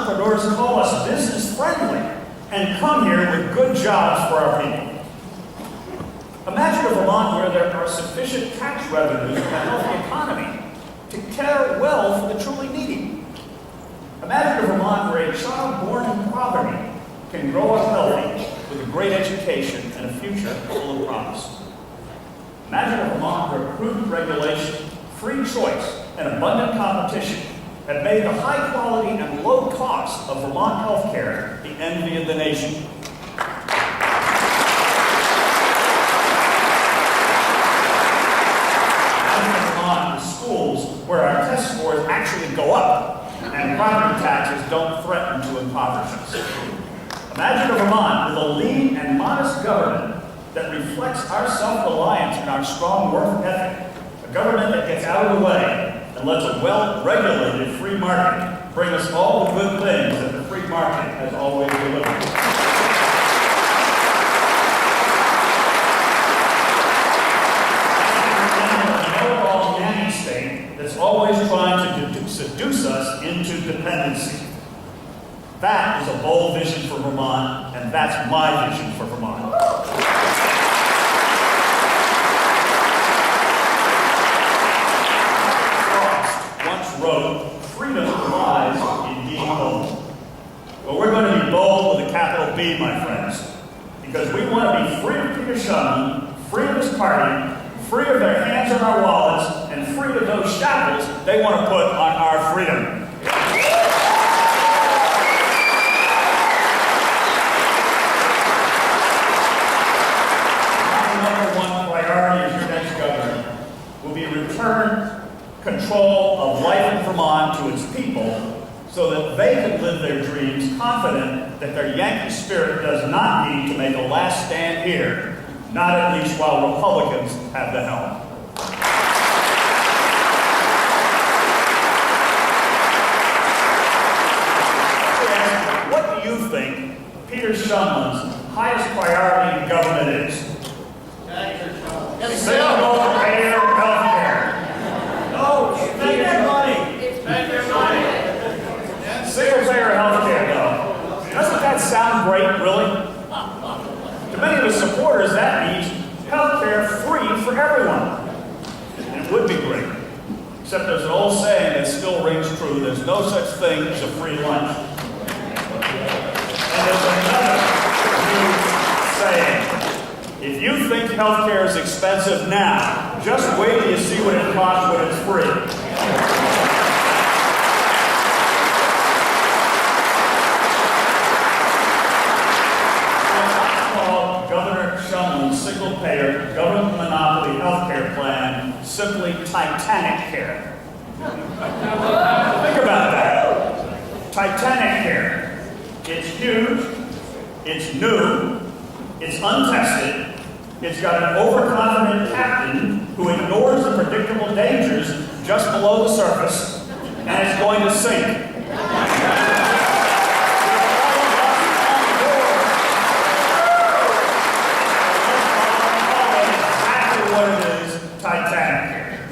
entrepreneurs call us business friendly and come here with good jobs for our people. Imagine a Vermont where there are sufficient tax revenues and a healthy economy to care well for the truly needy. Imagine a Vermont where a child born in poverty can grow up healthy with a great education and a future full of promise. Imagine a Vermont where prudent regulation, free choice, and abundant competition have made the high quality and low cost of Vermont health care the envy of the nation. Imagine Vermont with schools where our test scores actually go up and property taxes don't threaten to impoverish us. Imagine a Vermont with a lean and modest government that reflects our self-reliance and our strong work ethic. A government that gets out of the way and lets a well-regulated free market bring us all the good things that the free market has always delivered. A know-it-all nanny state that's always trying to seduce us into dependency. That is a bold vision for Vermont, and that's my vision for Vermont. Wrote, freedom lies in being bold. But we're going to be bold with a capital B, my friends, because we want to be free of Peter Shumlin, free of his party, free of their hands on our wallets, and free of those shackles they want to put on our freedom. My number one priority as your next governor will be return control of life in Vermont to its people so that they can live their dreams confident that their Yankee spirit does not need to make a last stand here, not at least while Republicans have the helm. What do you think Peter Shumlin's highest priority in government is? Single-payer health care. No, spend your money. Spend your money. Single-payer health care, though. Doesn't that sound great, really? To many of his supporters, that means health care free for everyone. And it would be great. Except there's an old saying that still rings true. There's no such thing as a free lunch. And there's another new saying. If you think health care is expensive now, just wait till you see what it costs when it's free. I call Governor Shumlin's single-payer, government monopoly health care plan simply Titanic care. Think about that. Titanic care. It's huge, it's new, it's untested, it's got an overconfident captain who ignores the predictable dangers just below the surface, and it's going to sink. Exactly what it is, Titanic care.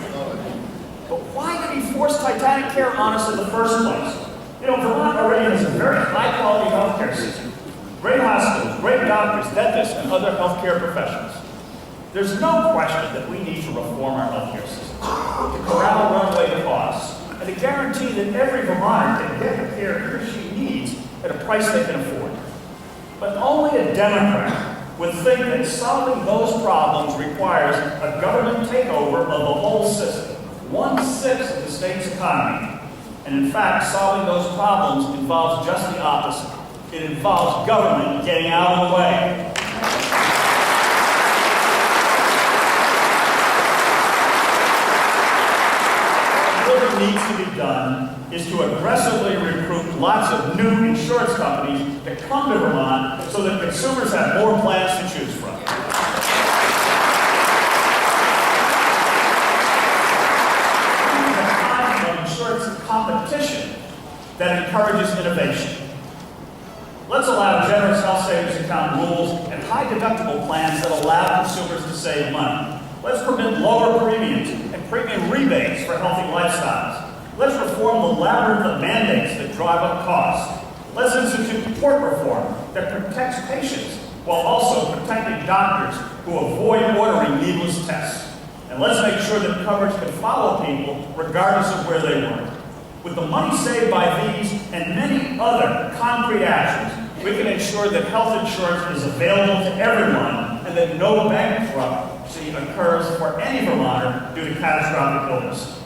But why did he force Titanic care on us in the first place? You know, Vermont already has a very high-quality health care system. Great hospitals, great doctors, dentists, and other healthcare professionals. There's no question that we need to reform our healthcare system, to corral runaway costs, and to guarantee that every Vermonter can get the care he or she needs at a price they can afford. But only a Democrat would think that solving those problems requires a government takeover of the whole system, 1/6 of the state's economy. And in fact, solving those problems involves just the opposite. It involves government getting out of the way. What needs to be done is to aggressively recruit lots of new insurance companies to come to Vermont so that consumers have more plans to choose from. We have a kind of insurance competition that encourages innovation. Let's allow generous health savings account rules and high deductible plans that allow consumers to save money. Let's permit lower premiums and premium rebates for healthy lifestyles. Let's reform the labyrinth of mandates that drive up costs. Let's institute tort reform that protects patients while also protecting doctors who avoid ordering needless tests. And let's make sure that coverage can follow people regardless of where they work. With the money saved by these and many other concrete actions, we can ensure that health insurance is available to everyone and that no bankruptcy occurs for any Vermonter due to catastrophic illness.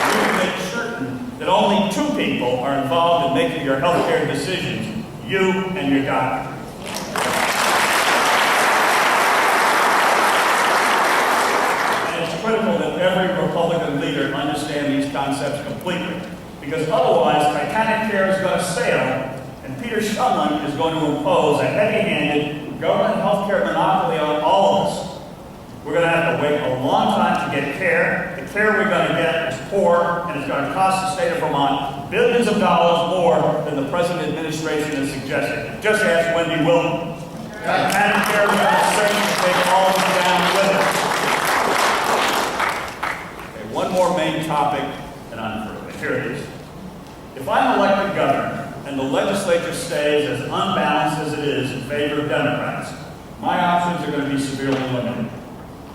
We can make certain that only two people are involved in making your health care decisions, you and your doctor. Critical that every Republican leader understand these concepts completely, because otherwise Titanic Care is going to sail, and Peter Shumlin is going to impose a heavy-handed government health care monopoly on all of us. We're going to have to wait a long time to get care. The care we're going to get is poor, and it's going to cost the state of Vermont billions of dollars more than the present administration has suggested. Just ask Wendy Wilton. Titanic Care is going to sink and take all of us down with it. One more main topic, and I'm through. Here it is. If I'm elected governor and the legislature stays as unbalanced as it is in favor of Democrats, my options are going to be severely limited.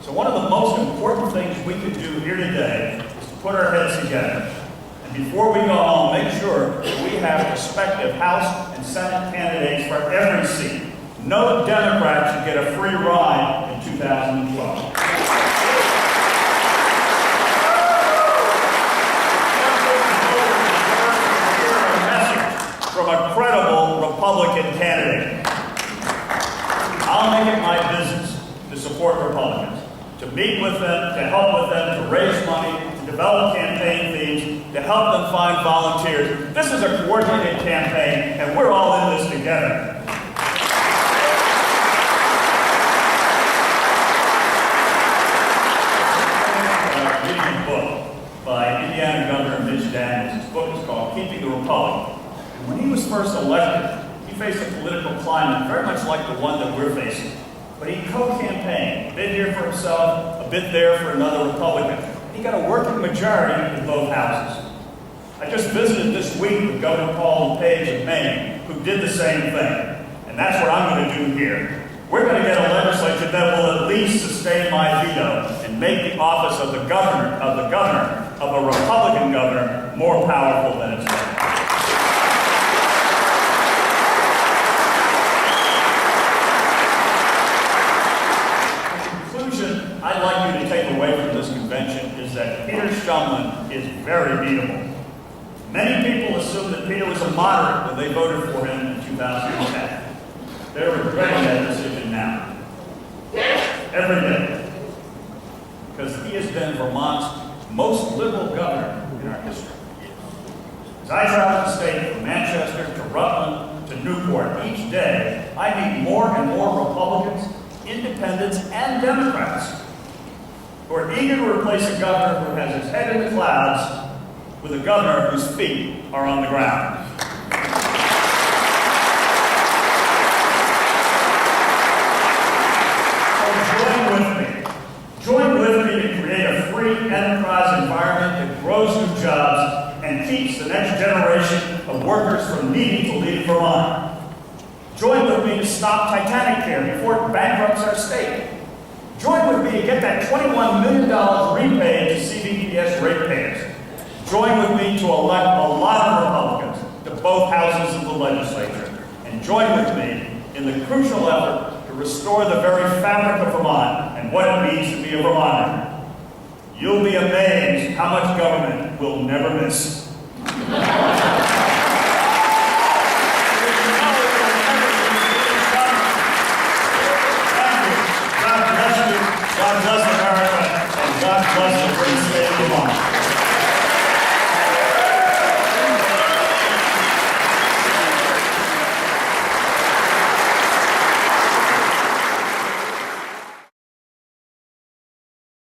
So one of the most important things we can do here today is to put our heads together. And before we go home, make sure that we have prospective House and Senate candidates for every seat. No Democrat should get a free ride in 2012. From a credible Republican candidate. I'll make it my business to support Republicans, to meet with them, to help with them, to raise money, to develop campaign themes, to help them find volunteers. This is a coordinated campaign, and we're all in this together. Reading a book by Indiana Governor Mitch Daniels. His book is called Keeping the Republic. When he was first elected, he faced a political climate very much like the one that we're facing. But he co-campaigned, a bit here for himself, a bit there for another Republican. He got a working majority in both houses. I just visited this week with Governor Paul LePage of Maine, who did the same thing. And that's what I'm going to do here. We're going to get a legislature that will at least sustain my veto and make the office of the governor, of a Republican governor, more powerful than it's been. I'd like you to take away from this convention is that Peter Shumlin is very beatable. Many people assumed that Peter was a moderate when they voted for him in 2010. They're regretting that decision now. Every day. Because he has been Vermont's most liberal governor in our history. As I travel the state from Manchester to Rutland to Newport each day, I meet more and more Republicans, independents, and Democrats who are eager to replace a governor who has his head in the clouds with a governor whose feet are on the ground. So join with me to create a free enterprise environment that grows new jobs and keeps the next generation of workers from needing to leave Vermont. Join with me to stop Titanic Care before it bankrupts our state. Join with me to get that $21 million repaid to CVPS ratepayers. Join with me to elect a lot of Republicans to both houses of the legislature. And join with me in the crucial effort to restore the very fabric of Vermont and what it means to be a Vermonter. You'll be amazed how much government we'll never miss. God bless America, and God bless the great state of Vermont.